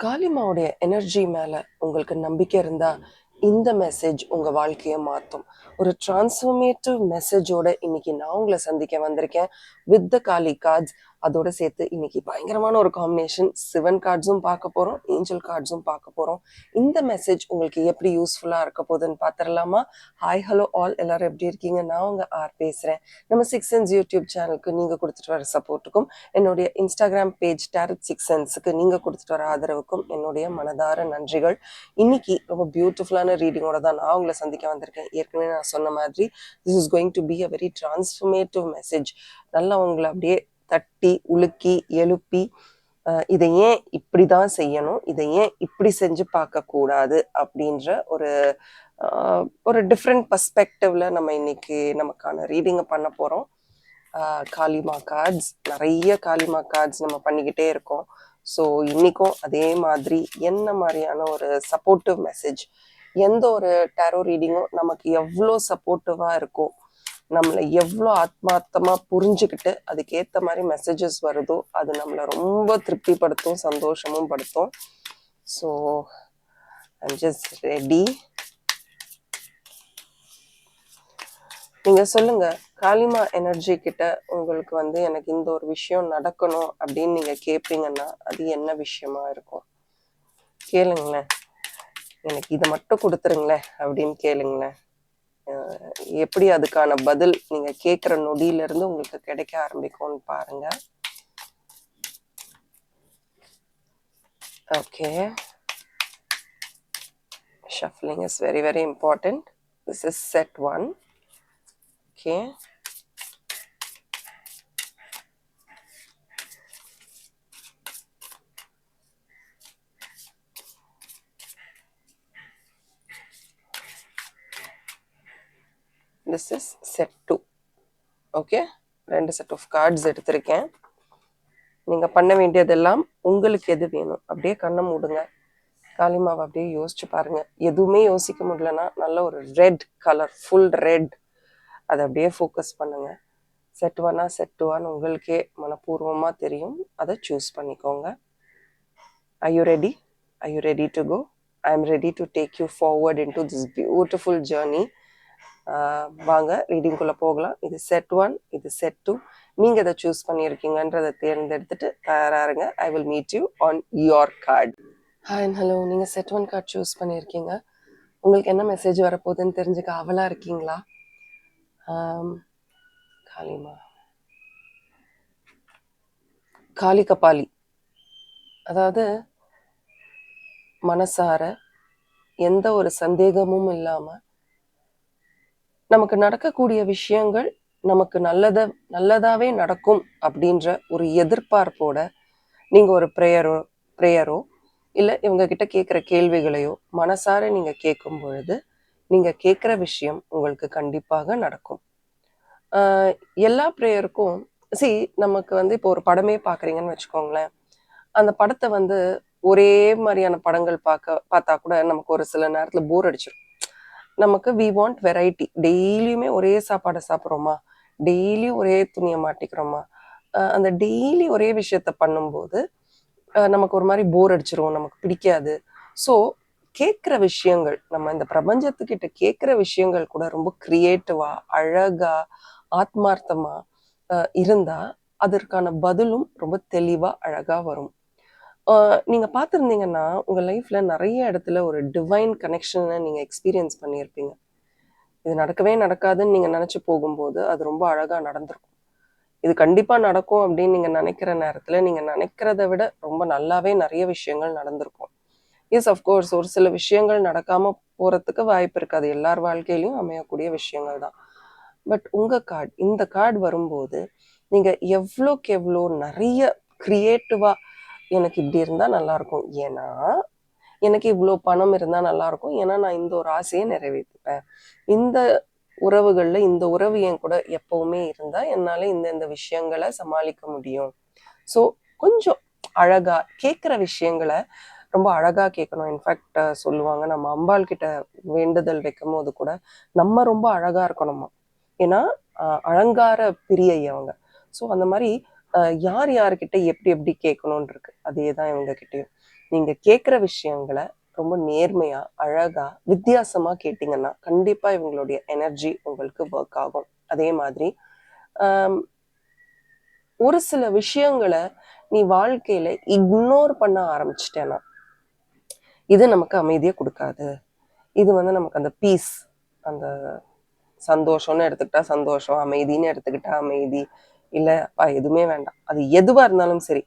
காளிமாவுடைய energy மேல உங்களுக்கு நம்பிக்கை இருந்தா இந்த மெசேஜ் உங்க வாழ்க்கையை மாத்தும். ஒரு டிரான்ஸ்ஃபர்மேட்டிவ் மெசேஜோட இன்னைக்கு நான் உங்களை சந்திக்க வந்திருக்கேன் வித் த காளி கார்ட்ஸ். அதோட சேர்த்து இன்னைக்கு பயங்கரமான ஒரு காம்பினேஷன் சிவன் கார்ட்ஸும் பார்க்க போறோம், ஏஞ்சல் கார்ட்ஸும் பார்க்க போறோம். இந்த மெசேஜ் உங்களுக்கு எப்படி யூஸ்ஃபுல்லா இருக்க போகுதுன்னு பார்த்துடலாமா? ஹாய் ஹலோ ஆல், எல்லாரும் எப்படி இருக்கீங்க? நான் உங்க ஆர் பேசுறேன். நம்ம சிக்ஸ் சென்ஸ் யூடியூப் சேனலுக்கு நீங்க கொடுத்துட்டு வர சப்போர்ட்டுக்கும், என்னுடைய இன்ஸ்டாகிராம் பேஜ் டேரட் சிக்ஸ் சென்ஸுக்கு நீங்க கொடுத்துட்டு வர ஆதரவுக்கும் என்னுடைய மனதார நன்றிகள். இன்னைக்கு ரொம்ப பியூட்டிஃபுல்லான ரீடிங்கோட தான் நான் உங்களை சந்திக்க வந்திருக்கேன். ஏற்கனவே நான் சொன்ன மாதிரி this is going to be a very transformative message. நல்லா உங்களை அப்படியே தட்டி உலுக்கி எழுப்பி இதை ஏன் இப்படி தான் செய்யணும், இதை ஏன் இப்படி செஞ்சு பார்க்கக்கூடாது அப்படின்ற ஒரு டிஃப்ரெண்ட் பர்ஸ்பெக்டிவ்ல நம்ம இன்னைக்கு நமக்கான ரீடிங்கை பண்ண போகிறோம். காளிமா கார்ட்ஸ், நிறைய காளிமா கார்ட்ஸ் நம்ம பண்ணிக்கிட்டே இருக்கோம். ஸோ இன்னைக்கும் அதே மாதிரி என்ன மாதிரியான ஒரு சப்போர்ட்டிவ் மெசேஜ், எந்த ஒரு டேரோ ரீடிங்கும் நமக்கு எவ்வளோ சப்போர்ட்டிவாக இருக்கும், நம்மளை எவ்வளோ ஆத்மார்த்தமாக புரிஞ்சுக்கிட்டு அதுக்கேற்ற மாதிரி மெசேஜஸ் வருதோ அது நம்மளை ரொம்ப திருப்திப்படுத்தும், சந்தோஷமும் படுத்தும். So I'm just ready. நீங்க சொல்லுங்க, காளிமா எனர்ஜி கிட்ட உங்களுக்கு எனக்கு இந்த ஒரு விஷயம் நடக்கணும் அப்படின்னு நீங்க கேட்பீங்கன்னா அது என்ன விஷயமா இருக்கும்? கேளுங்களேன். எனக்கு இதை மட்டும் கொடுத்துருங்களேன் அப்படின்னு கேளுங்களேன். எப்படி அதுக்கான பதில் நீங்க கேட்குற நொடியில இருந்து உங்களுக்கு கிடைக்க ஆரம்பிக்கும்னு பாருங்க. Okay, shuffling is very very important. This is set 1. Okay, this is set 2. Okay, 2 set of cards எடுத்திருக்கேன். நீங்க பண்ண வேண்டியதெல்லாம் உங்களுக்கு எது வேணும் அப்படியே கண்ணை மூடுங்க. காளிமாவை அப்படியே யோசிச்சு பாருங்க. எதுவுமே யோசிக்க முடியலன்னா நல்ல ஒரு ரெட் கலர், ஃபுல் ரெட், அதை அப்படியே ஃபோக்கஸ் பண்ணுங்க. செட் 1ஆ செட் 2ஆன்னு உங்களுக்கே மனப்பூர்வமா தெரியும். அதை சூஸ் பண்ணிக்கோங்க. Are you ready? Are you ready to go? I am ready to take you forward into this beautiful journey. வாங்க ரீடிங்குள்ளே போகலாம். இது செட் 1, இது செட் 2. நீங்கள் எதை சூஸ் பண்ணியிருக்கீங்கன்றதை தேர்ந்தெடுத்துட்டு தயாராக இருங்க. I will meet you on your card. Hi and hello, நீங்கள் set 1 card choose பண்ணியிருக்கீங்க. உங்களுக்கு என்ன மெசேஜ் வரப்போகுதுன்னு தெரிஞ்சுக்க அவலாக இருக்கீங்களா? காளிமா, காளி கபாலி, அதாவது மனசார எந்த ஒரு சந்தேகமும் இல்லாமல் நமக்கு நடக்கக்கூடிய விஷயங்கள் நமக்கு நல்லதாவே நடக்கும் அப்படின்ற ஒரு எதிர்பார்ப்போட நீங்கள் ஒரு ப்ரேயரோ இல்லை இவங்க கிட்ட கேட்குற கேள்விகளையோ மனசார நீங்கள் கேட்கும் பொழுது நீங்கள் கேட்குற விஷயம் உங்களுக்கு கண்டிப்பாக நடக்கும். எல்லா ப்ரேயருக்கும் நமக்கு இப்போ ஒரு படமே பார்க்குறீங்கன்னு வச்சுக்கோங்களேன். அந்த படத்தை ஒரே மாதிரியான படங்கள் பார்த்தா கூட நமக்கு ஒரு சில நேரத்தில் போர் அடிச்சிடும். நமக்கு வி வாண்ட் வெரைட்டி. டெய்லியுமே ஒரே சாப்பாடை சாப்பிட்றோமா, டெய்லியும் ஒரே துணியை மாட்டிக்கிறோமா, அந்த டெய்லி ஒரே விஷயத்த பண்ணும்போது நமக்கு ஒரு மாதிரி போர் அடிச்சிரும், நமக்கு பிடிக்காது. ஸோ கேட்குற விஷயங்கள், நம்ம இந்த பிரபஞ்சத்துக்கிட்ட கேட்குற விஷயங்கள் கூட ரொம்ப கிரியேட்டிவா, அழகா, ஆத்மார்த்தமா இருந்தா அதற்கான பதிலும் ரொம்ப தெளிவா அழகா வரும். நீங்க பார்த்துருந்தீங்கன்னா உங்க லைஃப்ல நிறைய இடத்துல ஒரு டிவைன் கனெக்ஷனை நீங்க எக்ஸ்பீரியன்ஸ் பண்ணியிருப்பீங்க. இது நடக்கவே நடக்காதுன்னு நீங்க நினைச்சு போகும்போது அது ரொம்ப அழகா நடந்திருக்கும். இது கண்டிப்பா நடக்கும் அப்படின்னு நீங்க நினைக்கிற நேரத்துல நீங்க நினைக்கிறத விட ரொம்ப நல்லாவே நிறைய விஷயங்கள் நடந்திருக்கும். எஸ், அஃப்கோர்ஸ் ஒரு சில விஷயங்கள் நடக்காம போறதுக்கு வாய்ப்பு இருக்காது. எல்லார் வாழ்க்கையிலையும் அமையக்கூடிய விஷயங்கள் தான். பட் இந்த கார்டு வரும்போது நீங்க எவ்வளோக்கு எவ்வளோ நிறைய கிரியேட்டிவா எனக்கு இப்படி இருந்தா நல்லா இருக்கும், ஏன்னா எனக்கு இவ்வளோ பணம் இருந்தா நல்லா இருக்கும், ஏன்னா நான் இந்த ஒரு ஆசையை நிறைவேற்றிப்பேன், இந்த உறவுகள்ல இந்த உறவு என் கூட எப்பவுமே இருந்தா என்னால இந்த விஷயங்களை சமாளிக்க முடியும். ஸோ கொஞ்சம் அழகா கேட்குற விஷயங்களை ரொம்ப அழகா கேட்கணும். இன்ஃபேக்ட் சொல்லுவாங்க, நம்ம அம்பாள் கிட்ட வேண்டுதல் வைக்கும் போது கூட நம்ம ரொம்ப அழகா இருக்கணுமா, ஏன்னா அலங்கார பிரியை அவங்க. ஸோ அந்த மாதிரி யார் யார்கிட்ட எப்படி எப்படி கேட்கணும்னு இருக்கு, அதே தான் இவங்க கிட்டேயும். நீங்க கேட்குற விஷயங்களை ரொம்ப நேர்மையா, அழகா, வித்தியாசமா கேட்டீங்கன்னா கண்டிப்பா இவங்களுடைய எனர்ஜி உங்களுக்கு ஒர்க் ஆகும். அதே மாதிரி ஆம், ஒரு சில விஷயங்களை நீ வாழ்க்கையில இக்னோர் பண்ண ஆரம்பிச்சிட்டேன்னா இது நமக்கு அமைதியை கொடுக்காது. இது நமக்கு அந்த பீஸ், அந்த சந்தோஷம்னு எடுத்துக்கிட்டா சந்தோஷம், அமைதின்னு எடுத்துக்கிட்டா அமைதி, இல்ல அப்பா எதுவுமே வேண்டாம், அது எதுவா இருந்தாலும் சரி,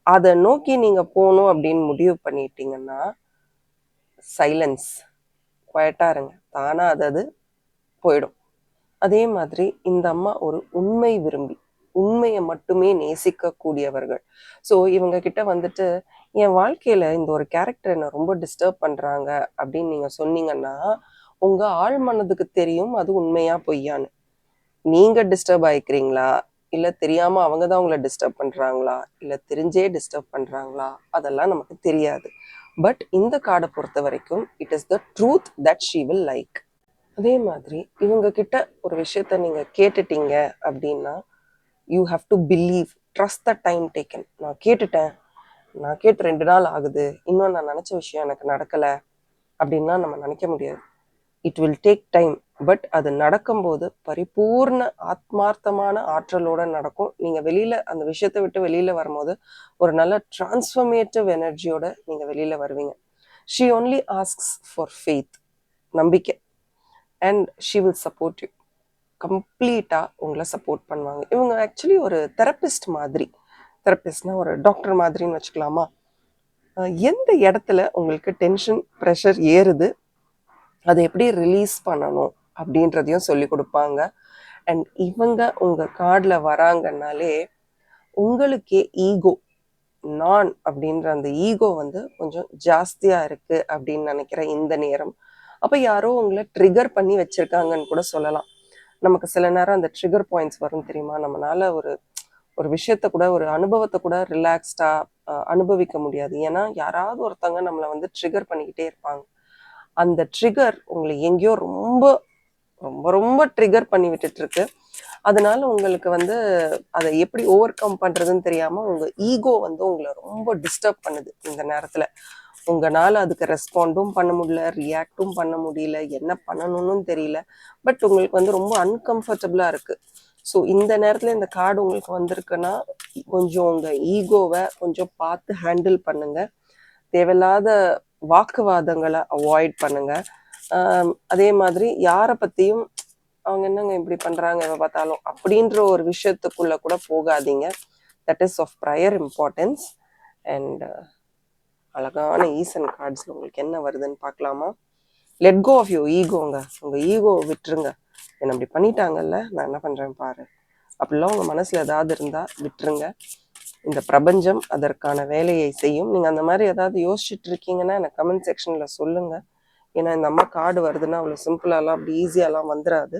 அதை நோக்கி நீங்க போகணும் அப்படின்னு முடிவு பண்ணிட்டீங்கன்னா சைலன்ஸ், குவைட்டா இருங்க, தானா அது போயிடும். அதே மாதிரி இந்த அம்மா ஒரு உண்மை விரும்பி, உண்மையை மட்டுமே நேசிக்கக்கூடியவர்கள். ஸோ இவங்க கிட்ட என் வாழ்க்கையில இந்த ஒரு கேரக்டர் என்ன ரொம்ப டிஸ்டர்ப் பண்றாங்க அப்படின்னு நீங்க சொன்னீங்கன்னா உங்க ஆழ் மனதுக்கு தெரியும் அது உண்மையா பொய்யான்னு. நீங்க டிஸ்டர்ப் ஆயிக்கிறீங்களா, இல்ல தெரியாம அவங்க தான் உங்களை டிஸ்டர்ப் பண்றாங்களா, இல்ல தெரிஞ்சே டிஸ்டர்ப் பண்றாங்களா, அதெல்லாம் நமக்கு தெரியாது. பட் இந்த கார்டை பொறுத்த வரைக்கும் it is the truth that she will like. அதே மாதிரி இவங்க கிட்ட ஒரு விஷயத்த நீங்க கேட்டுட்டீங்க அப்படின்னா you have to believe, trust the time taken. நான் கேட்டுட்டேன், நான் கேட்டு 2 நாள் ஆகுது, இன்னும் நான் நினைச்ச விஷயம் எனக்கு நடக்கல அப்படின்லாம் நம்ம நினைக்க முடியாது. It will take time. But அது நடக்கும்போது பரிபூர்ண ஆத்மார்த்தமான ஆற்றலோட நடக்கும். நீங்க வெளியில அந்த விஷயத்தை விட்டு வெளியில வரும்போது ஒரு நல்ல டிரான்ஸ்ஃபர்மேட்டிவ் எனர்ஜியோட நீங்க வெளியில வருவீங்க. She only asks for faith, நம்பிக்கை. And she will support you, கம்ப்ளீட்டாக உங்களை சப்போர்ட் பண்ணுவாங்க. இவங்க ஆக்சுவலி ஒரு தெரப்பிஸ்ட் மாதிரி, தெரப்பிஸ்ட்னா ஒரு டாக்டர் மாதிரின்னு வச்சுக்கலாமா. எந்த இடத்துல உங்களுக்கு டென்ஷன் ப்ரெஷர் ஏறுது அதை எப்படி ரிலீஸ் பண்ணணும் அப்படின்றதையும் சொல்லி கொடுப்பாங்க. அண்ட் இவங்க உங்க கார்டில் வராங்கன்னாலே உங்களுக்கே ஈகோ, நான் அப்படின்ற அந்த ஈகோ கொஞ்சம் ஜாஸ்தியா இருக்கு அப்படின்னு நினைக்கிற இந்த நேரம், அப்ப யாரோ உங்களை ட்ரிகர் பண்ணி வச்சிருக்காங்கன்னு கூட சொல்லலாம். நமக்கு சில நேரம் அந்த ட்ரிகர் பாயிண்ட்ஸ் வரும் தெரியுமா, நம்மளால ஒரு ஒரு விஷயத்த கூட, ஒரு அனுபவத்தை கூட ரிலாக்ஸ்டா அனுபவிக்க முடியாது. ஏன்னா யாராவது ஒருத்தவங்க நம்மளை ட்ரிகர் பண்ணிக்கிட்டே இருப்பாங்க. அந்த ட்ரிகர் உங்களை எங்கேயோ ரொம்ப ரொம்ப ரொம்ப ட்ரிகர் பண்ணி விட்டுட்டு இருக்கு. அதனால உங்களுக்கு அதை எப்படி ஓவர் கம் பண்றதுன்னு தெரியாம உங்க ஈகோ உங்களை ரொம்ப டிஸ்டர்ப் பண்ணுது. இந்த நேரத்துல உங்களால அதுக்கு ரெஸ்பாண்டும் பண்ண முடியல, ரியாக்டும் பண்ண முடியல, என்ன பண்ணணும்னு தெரியல. பட் உங்களுக்கு ரொம்ப அன்கம்ஃபர்டபுளா இருக்கு. ஸோ இந்த நேரத்துல இந்த கார்டு உங்களுக்கு வந்திருக்குன்னா கொஞ்சம் உங்க ஈகோவை கொஞ்சம் பார்த்து ஹேண்டில் பண்ணுங்க. தேவையில்லாத வாக்குவாதங்களை அவாய்ட் பண்ணுங்க. அதே மாதிரி யாரை பத்தியும் அவங்க என்னங்க இப்படி பண்றாங்க இவ பார்த்தாலும் அப்படின்ற ஒரு விஷயத்துக்குள்ள கூட போகாதீங்க. That is of prior importance. And அழகான ஈசன் கார்ட்ஸ்ல உங்களுக்கு என்ன வருதுன்னு பார்க்கலாமா. லெட் கோ ஆஃப் யூ ஈகோங்க. உங்க ஈகோ விட்டுருங்க. என்ன அப்படி பண்ணிட்டாங்கல்ல, நான் என்ன பண்றேன் பாரு, அப்படிலாம் உங்க மனசுல ஏதாவது இருந்தா விட்டுருங்க. இந்த பிரபஞ்சம் அதற்கான வேலையை செய்யும். நீங்க அந்த மாதிரி ஏதாவது யோசிச்சுட்டு இருக்கீங்கன்னா எனக்கு கமெண்ட் செக்ஷன்ல சொல்லுங்க. ஏன்னா இந்த அம்மா கார்டு வருதுன்னா அவ்வளோ சிம்பிளாலாம் அப்படி ஈஸியாலாம் வந்துடாது.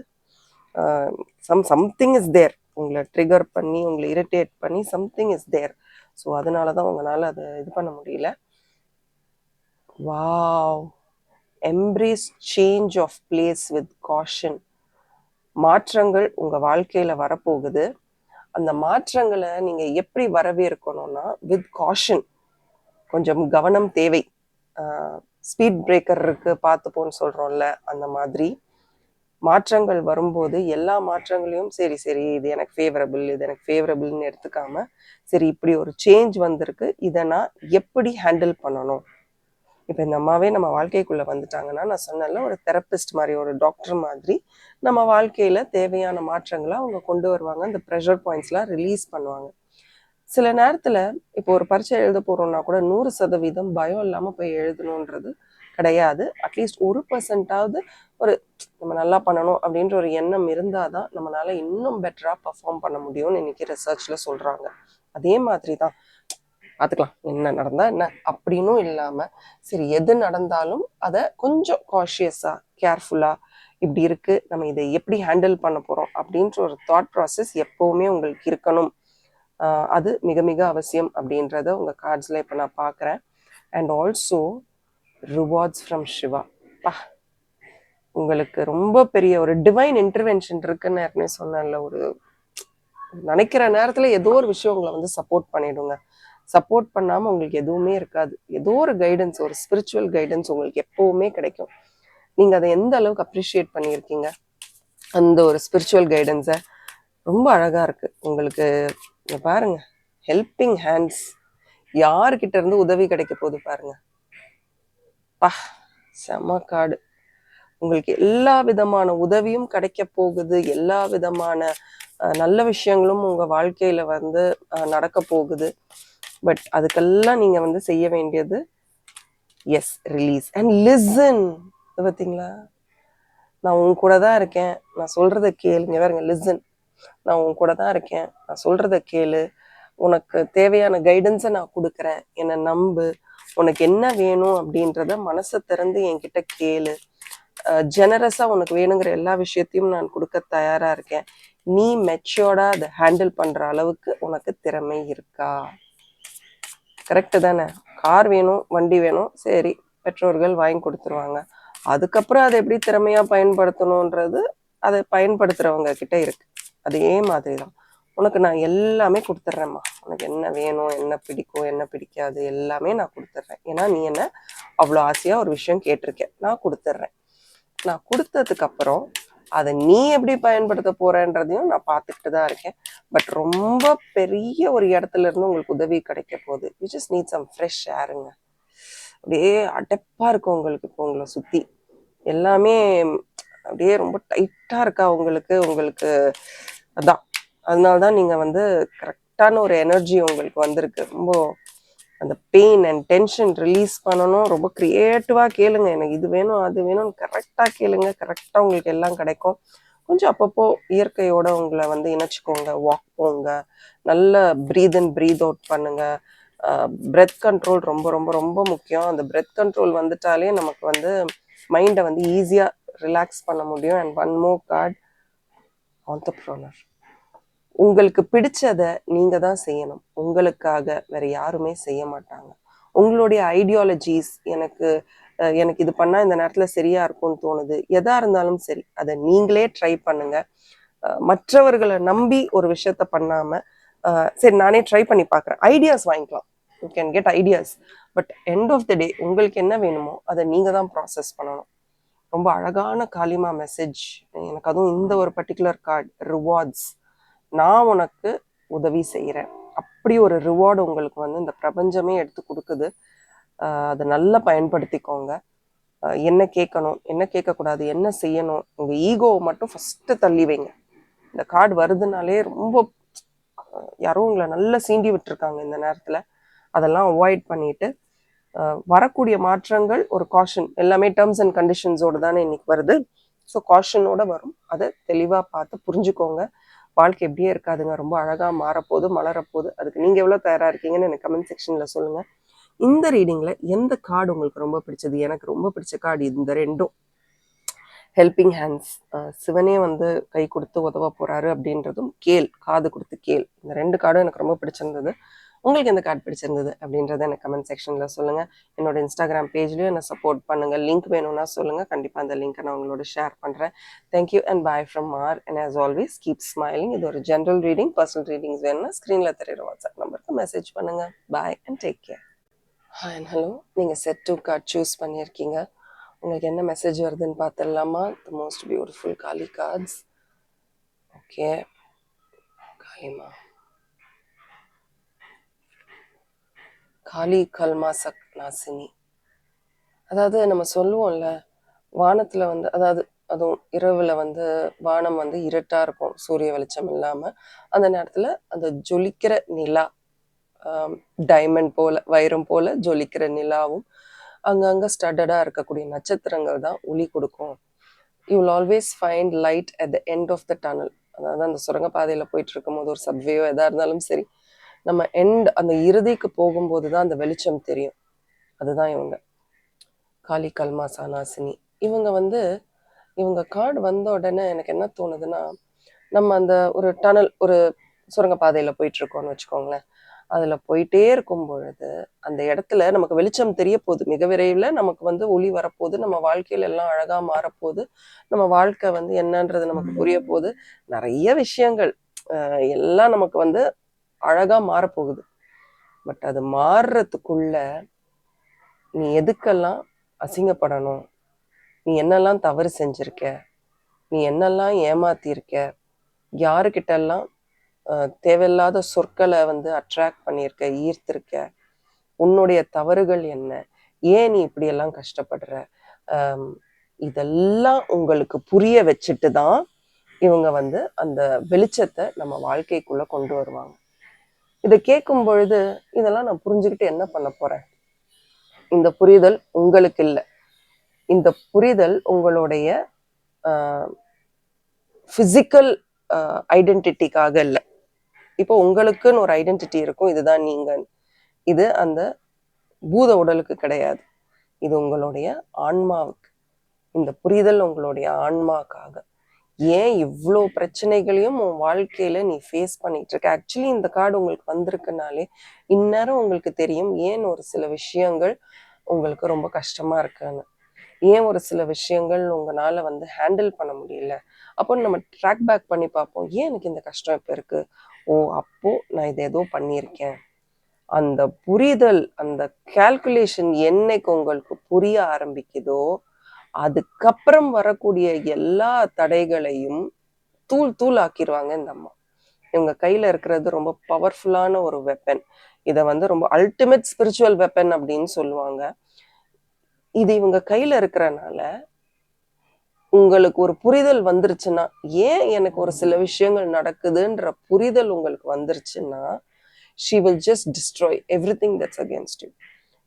சம்திங் இஸ் தேர், உங்களை ட்ரிகர் பண்ணி உங்களை இரிட்டேட் பண்ணி சம்திங் இஸ் தேர். ஸோ அதனால தான் உங்களால் அதை இது பண்ண முடியல. Wow, embrace change of place with caution. மாற்றங்கள் உங்க வாழ்க்கையில வரப்போகுது. அந்த மாற்றங்களை நீங்க எப்படி வரவேற்கணும்னா வித் காஷன், கொஞ்சம் கவனம் தேவை. ஸ்பீட் பிரேக்கர் இருக்கு பார்த்துப்போன்னு சொல்றோம்ல, அந்த மாதிரி மாற்றங்கள் வரும்போது எல்லா மாற்றங்களையும் சரி சரி இது எனக்கு ஃபேவரபிள், இது எனக்கு ஃபேவரபிள்னு எடுத்துக்காம சரி இப்படி ஒரு சேஞ்ச் வந்திருக்கு, இதை நான் எப்படி ஹேண்டில் பண்ணணும். இப்போ இந்த அம்மாவே நம்ம வாழ்க்கைக்குள்ள வந்துட்டாங்கன்னா நான் சொன்னல ஒரு தெரப்பிஸ்ட் மாதிரி, ஒரு டாக்டர் மாதிரி நம்ம வாழ்க்கையில தேவையான மாற்றங்களை அவங்க கொண்டு வருவாங்க. அந்த ப்ரெஷர் பாயிண்ட்ஸ்லாம் ரிலீஸ் பண்ணுவாங்க. சில நேரத்துல இப்போ ஒரு பரீட்சை எழுத போறோம்னா கூட 100% பயம் இல்லாம போய் எழுதணுன்றது கிடையாது. அட்லீஸ்ட் 1% ஒரு நம்ம நல்லா பண்ணணும் அப்படின்ற ஒரு எண்ணம் இருந்தாதான் நம்மளால இன்னும் பெட்டரா பர்ஃபார்ம் பண்ண முடியும்னு இன்னைக்கு ரிசர்ச்ல சொல்றாங்க. அதே மாதிரி தான் பார்த்துக்கலாம், என்ன நடந்தா என்ன அப்படின்னும் இல்லாம சரி எது நடந்தாலும் அதை கொஞ்சம் காஷியஸா கேர்ஃபுல்லா இப்படி இருக்கு, நம்ம இதை எப்படி ஹேண்டில் பண்ண போறோம் அப்படின்ற ஒரு தாட் ப்ராசஸ் எப்பவுமே உங்களுக்கு இருக்கணும். அது மிக மிக அவசியம் அப்படின்றத உங்க கார்ட்ஸ்ல இப்போ நான் பார்க்குறேன். And also rewards from Shiva. பா, உங்களுக்கு ரொம்ப பெரிய ஒரு டிவைன் இன்டர்வென்ஷன் இருக்குன்னு ஏற்கனவே சொன்னேன்ல. ஒரு நினைக்கிற நேரத்துல ஏதோ ஒரு விஷயம் உங்களை சப்போர்ட் பண்ணிடுங்க. சப்போர்ட் பண்ணாம உங்களுக்கு எதுவுமே இருக்காது. ஏதோ ஒரு கைடன்ஸ், ஒரு ஸ்பிரிச்சுவல் கைடன்ஸ் உங்களுக்கு எப்பவுமே கிடைக்கும். நீங்க அதை எந்த அளவுக்கு அப்ரிஷியேட் பண்ணியிருக்கீங்க அந்த ஒரு ஸ்பிரிச்சுவல் கைடன்ஸை. ரொம்ப அழகா இருக்கு உங்களுக்கு. பாருங்க, ஹெல்பிங் ஹேண்ட்ஸ், யாருக்கிட்ட இருந்து உதவி கிடைக்க போகுது பாருங்க. பா, செம காடு. உங்களுக்கு எல்லா விதமான உதவியும் கிடைக்க போகுது. எல்லா விதமான நல்ல விஷயங்களும் உங்க வாழ்க்கையில வந்து நடக்க போகுது. பட் அதுக்கெல்லாம் நீங்க வந்து செய்ய வேண்டியது எஸ், ரிலீஸ் அண்ட் லிசன். பார்த்தீங்களா, நான் உன் கூட தான் இருக்கேன், நான் சொல்றத கேளுங்க. வேறுங்க, லிசன். நான் உன் கூட தான் இருக்கேன், நான் சொல்றத கேளு, உனக்கு தேவையான கைடன்ஸை நான் கொடுக்குறேன், என்னை நம்பு, உனக்கு என்ன வேணும் அப்படின்றத மனசை திறந்து என்கிட்ட கேளு, ஜெனரஸா உனக்கு வேணுங்கிற எல்லா விஷயத்தையும் நான் கொடுக்க தயாரா இருக்கேன், நீ மெச்சோர்டா அதை ஹேண்டில் பண்ற அளவுக்கு உனக்கு திறமை இருக்கா? கரெக்டு தானே? கார் வேணும், வண்டி வேணும், சரி, பெற்றோர்கள் வாங்கி கொடுத்துருவாங்க. அதுக்கப்புறம் அதை எப்படி திறமையா பயன்படுத்தணுன்றது அதை பயன்படுத்துறவங்க கிட்ட இருக்கு. அதே மாதிரி தான் உனக்கு நான் எல்லாமே கொடுத்துட்றேம்மா. உனக்கு என்ன வேணும், என்ன பிடிக்கும், என்ன பிடிக்காது, எல்லாமே நான் கொடுத்துட்றேன். ஏன்னா நீ என்ன அவ்வளோ ஆசையா ஒரு விஷயம் கேட்டிருக்கேன், நான் கொடுத்துட்றேன். நான் கொடுத்ததுக்கு அப்புறம் அதை நீ எப்படி பயன்படுத்த போறன்றதையும் நான் பார்த்துக்கிட்டு தான் இருக்கேன். பட் ரொம்ப பெரிய ஒரு இடத்துல இருந்து உங்களுக்கு உதவி கிடைக்க போகுது. You just need some fresh ஏருங்க. அப்படியே அடைப்பா இருக்கும் உங்களுக்கு. இப்போ உங்களை சுத்தி எல்லாமே அப்படியே ரொம்ப டைட்டா இருக்கா உங்களுக்கு. அதான், அதனால்தான் நீங்க வந்து கரெக்டான ஒரு எனர்ஜி உங்களுக்கு வந்திருக்கு. ரொம்ப அந்த பெயின் அண்ட் டென்ஷன் ரிலீஸ் பண்ணணும். ரொம்ப கிரியேட்டிவா கேளுங்க, எனக்கு இது வேணும் அது வேணும்னு கரெக்டா கேளுங்க. கரெக்டா உங்களுக்கு எல்லாம் கிடைக்கும். கொஞ்சம் அப்பப்போ இயற்கையோட உங்களை வந்து இணைச்சிக்கோங்க. வாக் போங்க, நல்ல ப்ரீத் இன் ப்ரீத் அவுட் பண்ணுங்க. பிரெத் கண்ட்ரோல் ரொம்ப ரொம்ப ரொம்ப முக்கியம். அந்த பிரெத் கண்ட்ரோல் வந்துட்டாலே நமக்கு வந்து மைண்டை வந்து ஈஸியா ரிலாக்ஸ் பண்ண முடியும். And one more card, entrepreneur. உங்களுக்கு பிடிச்சதை நீங்க தான் செய்யணும். உங்களுக்காக வேற யாருமே செய்ய மாட்டாங்க. உங்களுடைய ஐடியாலஜிஸ், எனக்கு இது பண்ணா இந்த நேரத்துல சரியா இருக்கும்னு தோணுது, எதா இருந்தாலும் சரி, அதை நீங்களே ட்ரை பண்ணுங்க. மற்றவர்களை நம்பி ஒரு விஷயத்த பண்ணாம, சரி நானே ட்ரை பண்ணி பார்க்குறேன், ஐடியாஸ் வாங்கிக்கலாம். You can get ideas. But end of the day உங்களுக்கு என்ன வேணுமோ அதை நீங்க தான் ப்ராசஸ் பண்ணணும். ரொம்ப அழகான காளிமா மெசேஜ். எனக்கு அதுவும் இந்த ஒரு பர்டிகுலர் கார்டு, ரிவார்ட்ஸ். நான் உனக்கு உதவி செய்கிறேன், அப்படி ஒரு ரிவார்டு உங்களுக்கு வந்து இந்த பிரபஞ்சமே எடுத்து கொடுக்குது. அதை நல்லா பயன்படுத்திக்கோங்க. என்ன கேட்கணும், என்ன கேட்கக்கூடாது, என்ன செய்யணும், உங்கள் ஈகோவை மட்டும் ஃபஸ்ட்டு தள்ளி வைங்க. இந்த கார்டு வருதுனாலே ரொம்ப யாரும் உங்களை நல்லா சீண்டி விட்டுருக்காங்க இந்த நேரத்தில். அதெல்லாம் அவாய்ட் பண்ணிட்டு வரக்கூடிய மாற்றங்கள் ஒரு காஷன், எல்லாமே டேர்ம்ஸ் அண்ட் கண்டிஷன்ஸோடு தானே இன்னைக்கு வருது. ஸோ காஷனோட வரும். அதை தெளிவாக பார்த்து புரிஞ்சுக்கோங்க. வாழ்க்கை எப்படியே இருக்காதுங்க, ரொம்ப அழகாக மாறப்போகுது, மலரப்போகுது. அதுக்கு நீங்கள் எவ்வளோ தயாராக இருக்கீங்கன்னு எனக்கு கமெண்ட் செக்ஷனில் சொல்லுங்கள். இந்த ரீடிங்கில் எந்த கார்டு உங்களுக்கு ரொம்ப பிடிச்சது? எனக்கு ரொம்ப பிடிச்ச கார்டு இந்த ரெண்டும். ஹெல்பிங் ஹேண்ட்ஸ், சிவனே வந்து கை கொடுத்து உதவ போகிறாரு அப்படின்றதும், கேள், காது கொடுத்து கேள். இந்த ரெண்டு கார்டும் எனக்கு ரொம்ப பிடிச்சிருந்தது. உங்களுக்கு எந்த கார்டு பிடிச்சிருந்தது அப்படின்றத எனக்கு கமெண்ட் செக்ஷனில் சொல்லுங்கள். என்னோட இன்ஸ்டாகிராம் பேஜ்லேயும் என்னை சப்போர்ட் பண்ணுங்கள். லிங்க் வேணும்னா சொல்லுங்கள், கண்டிப்பாக அந்த லிங்க்கை நான் உங்களோட ஷேர் பண்ணுறேன். தேங்க்யூ அண்ட் பாய் ஃப்ரம் மார். And as always keep smiling. இது ஒரு ஜென்ரல் ரீடிங். பர்சனல் ரீடிங்ஸ் வேணும்னா ஸ்க்ரீனில் தெரியுற வாட்ஸ்அப் நம்பருக்கு மெசேஜ் பண்ணுங்கள். Bye and take care. Hi and hello. நீங்கள் செட் 2 கார்டு சூஸ் பண்ணியிருக்கீங்க. உங்களுக்கு என்ன மெசேஜ் வருதுன்னு பார்த்துடலாமா? The most beautiful Kali cards. Okay, Kalima, Kali கல்மா சக் நாசினி. அதாவது நம்ம சொல்லுவோம்ல, வானத்தில் வந்து, அதாவது அதுவும் இரவில் வந்து வானம் வந்து இருட்டாக இருக்கும், சூரிய வெளிச்சம் இல்லாமல். அந்த நேரத்தில் அந்த ஜொலிக்கிற நிலா, டைமண்ட் போல, வைரம் போல ஜொலிக்கிற நிலாவும் அங்கங்கே ஸ்டட்டடாக இருக்கக்கூடிய நட்சத்திரங்கள் தான் ஒளி கொடுக்கும். You will always find light at the end of the tunnel. அதாவது அந்த சுரங்கப்பாதையில் போயிட்டு இருக்கும்போது, ஒரு சப்வேயோ எதாக இருந்தாலும் சரி, நம்ம அந்த இறுதிக்கு போகும்போது தான் அந்த வெளிச்சம் தெரியும். அதுதான் இவங்க, காளி கல்மா சானாசினி. இவங்க கார்டு வந்த உடனே எனக்கு என்ன தோணுதுன்னா, நம்ம அந்த ஒரு டனல், ஒரு சுரங்கப்பாதையில் போயிட்டு இருக்கோம்னு வச்சுக்கோங்களேன். அதில் போயிட்டே இருக்கும் பொழுது அந்த இடத்துல நமக்கு வெளிச்சம் தெரிய போகுது. மிக விரைவில் நமக்கு வந்து ஒளி வரப்போகுது. நம்ம வாழ்க்கையில் எல்லாம் அழகாக மாறப்போகுது. நம்ம வாழ்க்கை வந்து என்னன்றது நமக்கு புரிய போகுது. நிறைய விஷயங்கள் எல்லாம் நமக்கு வந்து அழகாக மாறப்போகுது. பட் அது மாறுறதுக்குள்ள நீ எதுக்கெல்லாம் அசிங்கப்படணும், நீ என்னெல்லாம் தவறு செஞ்சிருக்க, நீ என்னெல்லாம் ஏமாத்திருக்க, யாருக்கிட்ட எல்லாம் தேவையில்லாத சொற்களை வந்து அட்ராக்ட் பண்ணியிருக்க, ஈர்த்திருக்க, உன்னுடைய தவறுகள் என்ன, ஏன் நீ இப்படியெல்லாம் கஷ்டப்படுற, இதெல்லாம் உங்களுக்கு புரிய வச்சுட்டு தான் இவங்க வந்து அந்த வெளிச்சத்தை நம்ம வாழ்க்கைக்குள்ள கொண்டு வருவாங்க. இதை கேட்கும் பொழுது இதெல்லாம் நான் புரிஞ்சுக்கிட்டு என்ன பண்ண போறேன்? இந்த புரிதல் உங்களுக்கு இல்லை. இந்த புரிதல் உங்களுடைய பிசிக்கல் ஐடென்டிட்டிக்காக இல்லை. இப்போ உங்களுக்குன்னு ஒரு ஐடென்டிட்டி இருக்கும், இதுதான் நீங்க. இது அந்த பூத உடலுக்கு கிடையாது, இது உங்களுடைய ஆன்மாவுக்கு. இந்த புரிதல் உங்களுடைய ஆன்மாக்காக. ஏன் இவ்வளோ பிரச்சனைகளையும் உன் வாழ்க்கையில நீ ஃபேஸ் பண்ணிட்டு இருக்க? ஆக்சுவலி இந்த கார்டு உங்களுக்கு வந்திருக்குனாலே இந்நேரம் உங்களுக்கு தெரியும் ஏன் ஒரு சில விஷயங்கள் உங்களுக்கு ரொம்ப கஷ்டமா இருக்குன்னு, ஏன் ஒரு சில விஷயங்கள் உங்களால வந்து ஹேண்டில் பண்ண முடியல. அப்போ நம்ம ட்ராக் பேக் பண்ணி பார்ப்போம், ஏன் எனக்கு இந்த கஷ்டம் இப்போ இருக்கு? ஓ, அப்போ நான் இதை ஏதோ பண்ணியிருக்கேன். அந்த புரிதல், அந்த கால்குலேஷன் என்னைக்கு உங்களுக்கு புரிய ஆரம்பிக்குதோ அதுக்கப்புறம் வரக்கூடிய எல்லா தடைகளையும் தூள் தூள் ஆக்கிடுவாங்க இந்த அம்மா. இவங்க கையில இருக்கிறது ரொம்ப பவர்ஃபுல்லான ஒரு வெப்பன். இதை வந்து ரொம்ப அல்டிமேட் ஸ்பிரிச்சுவல் வெப்பன் அப்படின்னு சொல்லுவாங்க. இது இவங்க கையில இருக்கிறனால உங்களுக்கு ஒரு புரிதல் வந்துருச்சுன்னா, ஏன் எனக்கு ஒரு சில விஷயங்கள் நடக்குதுன்ற புரிதல் உங்களுக்கு வந்துருச்சுன்னா, she will just destroy everything that's against you.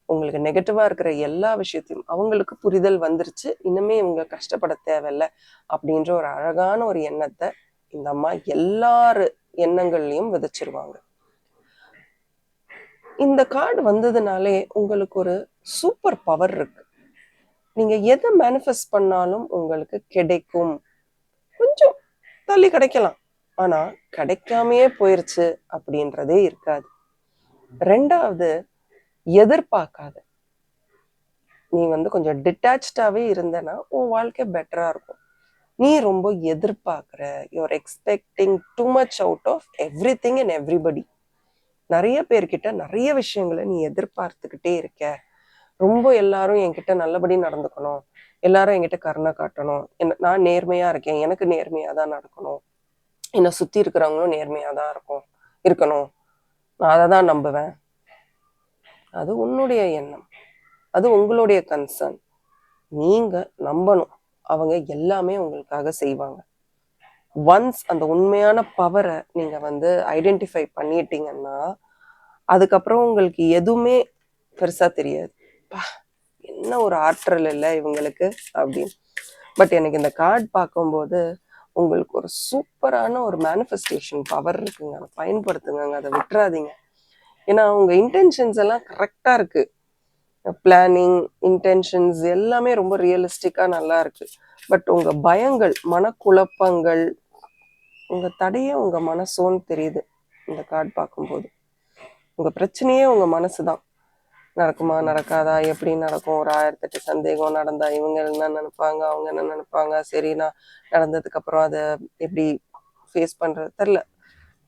உங்களுக்கு நெகட்டிவா இருக்கிற எல்லா விஷயத்தையும் அவங்களுக்கு புரிதல் வந்துருச்சு, இனிமே இவங்க கஷ்டப்பட தேவையில்லை அப்படின்ற ஒரு அழகான ஒரு எண்ணத்தை இந்த அம்மா எல்லாரு எண்ணங்கள்லயும் விதைச்சிருவாங்க. இந்த கார்டு வந்ததுனாலே உங்களுக்கு ஒரு சூப்பர் பவர் இருக்கு. நீங்க எதை மேனிஃபெஸ்ட் பண்ணாலும் உங்களுக்கு கிடைக்கும். கொஞ்சம் தள்ளி கிடைக்கலாம், ஆனா கிடைக்காமையே போயிருச்சு அப்படின்றதே இருக்காது. ரெண்டாவது, எதிர்பார்க்காத. நீ வந்து கொஞ்சம் டிட்டாச்சாவே இருந்தனா உன் வாழ்க்கை பெட்டரா இருக்கும். நீ ரொம்ப எதிர்பார்க்கிற, you're expecting too much out of everything and everybody. நிறைய பேர்கிட்ட நிறைய விஷயங்களை நீ எதிர்பார்த்துக்கிட்டே இருக்க. ரொம்ப எல்லாரும் என்கிட்ட நல்லபடி நடந்துக்கணும், எல்லாரும் என்கிட்ட கருணை காட்டணும், நான் நேர்மையா இருக்கேன், எனக்கு நேர்மையா தான் நடக்கணும், என்னை சுத்தி இருக்கிறவங்களும் நேர்மையா தான் இருக்கணும், நான் அதை தான் நம்புவேன். அது உன்னுடைய எண்ணம், அது உங்களுடைய கன்சர்ன். நீங்க நம்பணும், அவங்க எல்லாமே உங்களுக்காக செய்வாங்க. ஒன்ஸ் அந்த உண்மையான பவரை நீங்க வந்து ஐடென்டிஃபை பண்ணிட்டீங்கன்னா அதுக்கப்புறம் உங்களுக்கு எதுவுமே பெருசா தெரியாது. என்ன ஒரு ஆற்றல் இல்லை இவங்களுக்கு அப்படின்னு. பட் எனக்கு இந்த கார்டு பார்க்கும்போது உங்களுக்கு ஒரு சூப்பரான ஒரு மேனிஃபெஸ்டேஷன் பவர் இருக்குங்க, அதை பயன்படுத்துங்க, அதை விட்டுறாதீங்க. ஏன்னா உங்க இன்டென்ஷன்ஸ் எல்லாம் கரெக்டா இருக்கு, பிளானிங் இன்டென்ஷன்ஸ் எல்லாமே ரொம்ப ரியலிஸ்டிக்கா நல்லா இருக்கு. பட் உங்க பயங்கள், மனக்குழப்பங்கள், உங்க தடையே உங்க மனசோன்னு தெரியுது இந்த கார்டு பார்க்கும்போது. உங்க பிரச்சனையே உங்க மனசுதான். நடக்குமா நடக்காதா, எப்படி நடக்கும், ஒரு 1008 சந்தேகம், நடந்தா இவங்க என்ன நினைப்பாங்க, அவங்க என்ன நினைப்பாங்க, சரி நான் நடந்ததுக்கு அப்புறம் அதை எப்படி ஃபேஸ் பண்றது தெரியல.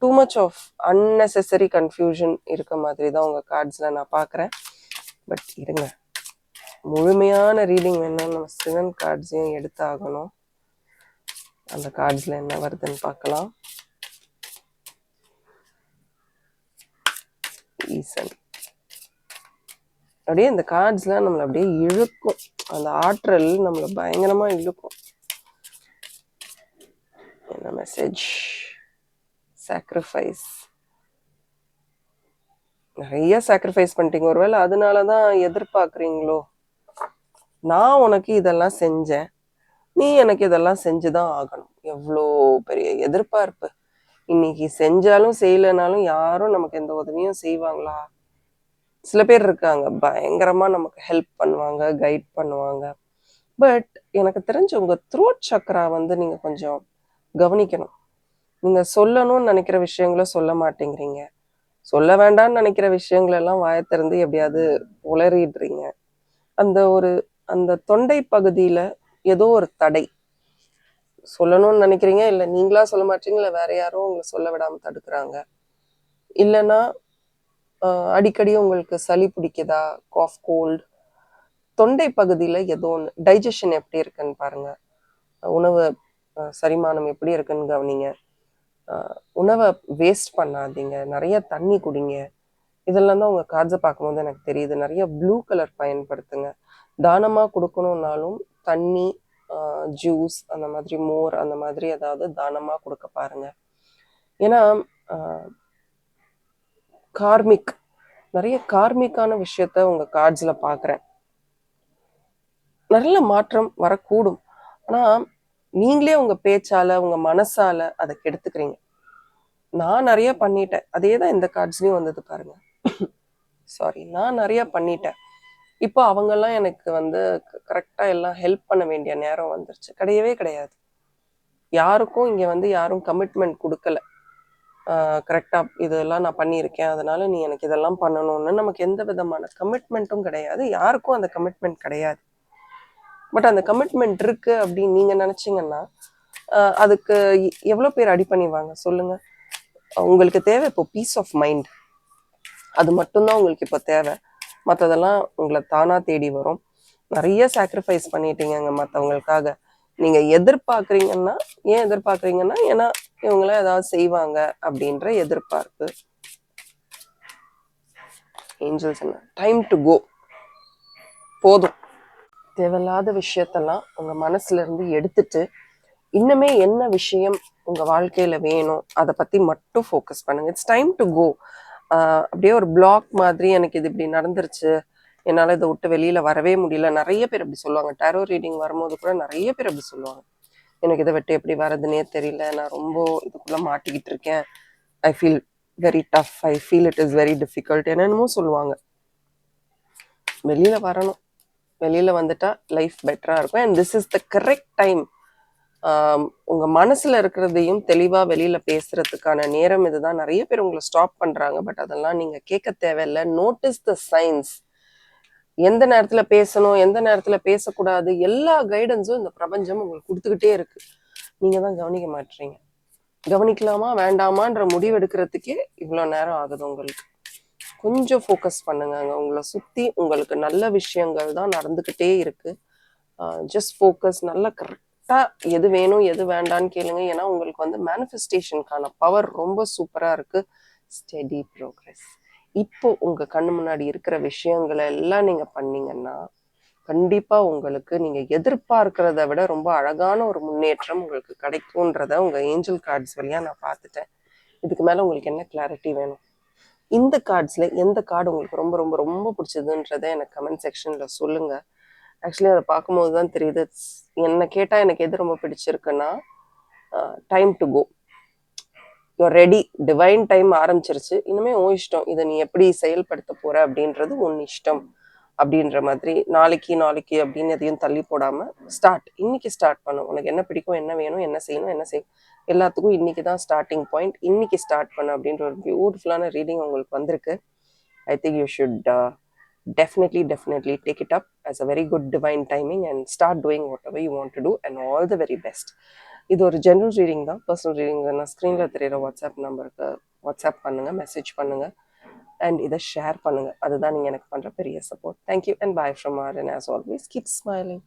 Too much of unnecessary confusion இருக்க மாதிரி தான் உங்க கார்ட்ஸ்ல நான் பார்க்குறேன். பட் இருங்க, முழுமையான ரீடிங் வேணும், நம்ம சிவன் கார்ட்ஸையும் எடுத்தாகணும். அந்த கார்ட்ஸ்ல என்ன வருதுன்னு பார்க்கலாம். ஈசன் அப்படியே இந்த கார்ட்ஸ்லாம் நம்மளை அப்படியே இழுக்கும், அந்த ஆற்றல் நம்மளை பயங்கரமா இழுக்கும். என்ன மெசேஜ்? சாக்ரிஃபைஸ். நிறைய சாக்ரிஃபைஸ் பண்ணிட்டீங்க, ஒருவேளை அதனாலதான் எதிர்பார்க்குறீங்களோ, நான் உனக்கு இதெல்லாம் செஞ்சேன், நீ எனக்கு இதெல்லாம் செஞ்சுதான் ஆகணும். எவ்வளோ பெரிய எதிர்பார்ப்பு. இன்னைக்கு செஞ்சாலும் செய்யலைனாலும் யாரும் நமக்கு எந்த உதவியும் செய்வாங்களா? சில பேர் இருக்காங்க, பயங்கரமா நமக்கு ஹெல்ப் பண்ணுவாங்க, கைட் பண்ணுவாங்க. பட் எனக்கு தெரிஞ்ச உங்க த்ரோட் சக்கரா வந்து நீங்க கொஞ்சம் கவனிக்கணும். நீங்க சொல்லணும்னு நினைக்கிற விஷயங்கள சொல்ல மாட்டேங்கிறீங்க, சொல்ல வேண்டாம்னு நினைக்கிற விஷயங்கள் எல்லாம் வாயை திறந்து எப்படியாவது உளறிடுறீங்க. அந்த தொண்டை பகுதியில ஏதோ ஒரு தடை. சொல்லணும்னு நினைக்கிறீங்க, இல்ல நீங்களா சொல்ல மாட்டீங்க, இல்ல வேற யாரும் உங்களை சொல்ல விடாம தடுக்கிறாங்க, இல்லைன்னா அடிக்கடி உங்களுக்கு சளி பிடிக்குதா, காஃப், கோல்டு, தொண்டை பகுதியில ஏதோ ஒண்ணு டைஜஷன் எப்படி இருக்குன்னு பாருங்க. உணவு செரிமானம் எப்படி இருக்குன்னு கவனிங்க. உணவ வேஸ்ட் பண்ணாதீங்க. நெறைய தண்ணி குடிங்க. இதெல்லாம் தான் உங்க கார்ட்ஸ பார்க்கும்போது எனக்கு தெரியுது. நெறைய ப்ளூ கலர் பயன்படுத்துங்க. தானமா குடுக்கணும்னாலும் தண்ணி, ஜூஸ் அந்த மாதிரி மோர் அந்த மாதிரி ஏதாவது தானமா குடுக்க பாருங்க. ஏன்னா, அ கார்மிக் நெறைய கார்மிக்கான விஷயத்த உங்க கார்ட்ஸ்ல பார்க்குறேன். நல்ல மாற்றம் வரக்கூடும். ஆனா, நீங்களே உங்க பேச்சால, உங்க மனசால அத கெடுத்துக்கிறீங்க. நான் நெறைய பண்ணிட்டேன். அதே தான் இந்த கார்ட்ஸ்லயும் வந்தது பாருங்க. சாரி. நான் நெறைய பண்ணிட்டேன். இப்போ அவங்கலாம் எனக்கு வந்து கரெக்ட்டா எல்லாம் ஹெல்ப் பண்ண வேண்டிய நேரம் வந்துருச்சு. கிடையவே கிடையாது. யாருக்கும் இங்க வந்து யாரும் கமிட்மெண்ட் குடுக்கல. கரெக்ட்டா இதெல்லாம் நான் பண்ணியிருக்கேன். அதனால நீ எனக்கு இதெல்லாம் பண்ணணும்னு நமக்கு எந்த விதமான கமிட்மெண்ட்டும் கிடையாது. யாருக்கும் அந்த கமிட்மெண்ட் கிடையாது. பட் அந்த கமிட்மெண்ட் இருக்கு அப்படின்னு நீங்க நினைச்சீங்கன்னா, அதுக்கு எவ்வளோ பேர் அடி பண்ணிவாங்க சொல்லுங்க? உங்களுக்கு தேவை இப்போ பீஸ் ஆஃப் மைண்ட். அது மட்டும் தான் உங்களுக்கு இப்போ தேவை. மத்ததெல்லாம் உங்கள தானா தேடி வரும். நெறைய சாக்ரிஃபைஸ் பண்ணிட்டீங்கங்க மத்தவங்களுக்காக. நீங்க எதிர்பார்க்குறீங்கன்னா, ஏன் எதிர்பார்க்குறீங்கன்னா, ஏன்னா இவங்கலாம் ஏதாவது செய்வாங்க அப்படின்ற எதிர்பார்ப்பு. ஏஞ்சல்ஸ் என்ன டைம் டு கோ. போதும். தேவையில்லாத விஷயத்தெல்லாம் உங்க மனசுல இருந்து எடுத்துட்டு, இன்னுமே என்ன விஷயம் உங்க வாழ்க்கையில வேணும், அத பத்தி மட்டும் ஃபோக்கஸ் பண்ணுங்க. It's time to go. அப்படியே ஒரு பிளாக் மாதிரி எனக்கு இது இப்படி நடந்துருச்சு. என்னால இத விட்டு வெளியில வரவே முடியல. நெறைய பேர் அப்படி சொல்லுவாங்க. டாரோ ரீடிங் வரும்போது கூட நெறைய பேர் அப்படி சொல்லுவாங்க. எனக்கு இத விட்டு எப்படி வரதுன்னே தெரியல. நான் ரொம்ப இதுக்குள்ள மாட்டிக்கிட்டு இருக்கேன். I feel very tough. I feel it is very difficult. என்னென்னமோ சொல்லுவாங்க. வெளியில வரணும். வெளியில வந்துட்டா லைஃப் பெட்டரா இருக்கும். And this is the correct time. உங்க மனசுல இருக்கிறதையும் தெளிவா வெளியில பேசுறதுக்கான நேரம் இதுதான். நிறைய பேர் உங்களை ஸ்டாப் பண்றாங்க. பட் அதெல்லாம் நீங்க கேட்க தேவையில்லை. நோட்டீஸ் த சைன்ஸ். எந்த நேரத்துல பேசணும், எந்த நேரத்துல பேசக்கூடாது, எல்லா கைடன்ஸும் இந்த பிரபஞ்சம் உங்களுக்கு கொடுத்துக்கிட்டே இருக்கு. நீங்க தான் கவனிக்க மாட்டீங்க. கவனிக்கலாமா வேண்டாமான்ற முடிவு எடுக்கிறதுக்கே இவ்வளவு நேரம் ஆகுது உங்களுக்கு. கொஞ்சம் ஃபோக்கஸ் பண்ணுங்க. உங்களை சுத்தி உங்களுக்கு நல்ல விஷயங்கள் தான் நடந்துகிட்டே இருக்கு. Just focus. நல்லா கரெக்டா எது வேணும் எது வேண்டான்னு கேளுங்க. ஏன்னா உங்களுக்கு வந்து மேனிஃபெஸ்டேஷனுக்கான பவர் ரொம்ப சூப்பரா இருக்கு. Steady progress. இப்போ உங்க கண்ணு முன்னாடி இருக்கிற விஷயங்களை எல்லாம் நீங்க பண்ணீங்கன்னா கண்டிப்பா உங்களுக்கு நீங்க எதிர்பார்க்கிறத விட ரொம்ப அழகான ஒரு முன்னேற்றம் உங்களுக்கு கிடைக்கும்ன்றத உங்க ஏஞ்சல் கார்ட்ஸ் வழியா நான் பார்த்துட்டேன். இதுக்கு மேல உங்களுக்கு என்ன கிளாரிட்டி வேணும்? இந்த கார்ட்ஸ்ல எந்த கார்டு உங்களுக்கு ரொம்ப ரொம்ப ரொம்ப பிடிச்சதுன்றத எனக்கு கமெண்ட் செக்ஷன்ல சொல்லுங்க. ஆக்சுவலி அதை பார்க்கும்போது தான் தெரியுது. என்ன கேட்டா எனக்கு எது ரொம்ப பிடிச்சிருக்குன்னா, time to go. You're ready. Divine time ஆரம்பிச்சிருச்சு. இனிமே உன் இஷ்டம். இதை நீ எப்படி செயல்படுத்த போற அப்படின்றது உன் இஷ்டம் அப்படின்ற மாதிரி. நாளைக்கு நாளைக்கு அப்படின்னு எதையும் தள்ளி போடாம ஸ்டார்ட். இன்னைக்கு ஸ்டார்ட் பண்ணும். உனக்கு என்ன பிடிக்கும், என்ன வேணும், என்ன செய்யணும், என்ன செய்யும், எல்லாத்துக்கும் இன்னைக்கு தான் ஸ்டார்டிங் பாயிண்ட். இன்னைக்கு ஸ்டார்ட் பண்ணு அப்படின்ற ஒரு பியூட்டிஃபுல்லான ரீடிங் உங்களுக்கு வந்திருக்கு. I think you should definitely take it up as a very good divine timing and start doing whatever you want to do and all the very best. இது ஒரு general reading தான். Personal reading நான் ஸ்க்ரீனில் தெரியிற WhatsApp நம்பருக்கு WhatsApp பண்ணுங்க, message பண்ணுங்க and இதை ஷேர் பண்ணுங்க. அதுதான் நீங்கள் எனக்கு பண்ணுற பெரிய support. Thank you and bye from R and as always keep smiling.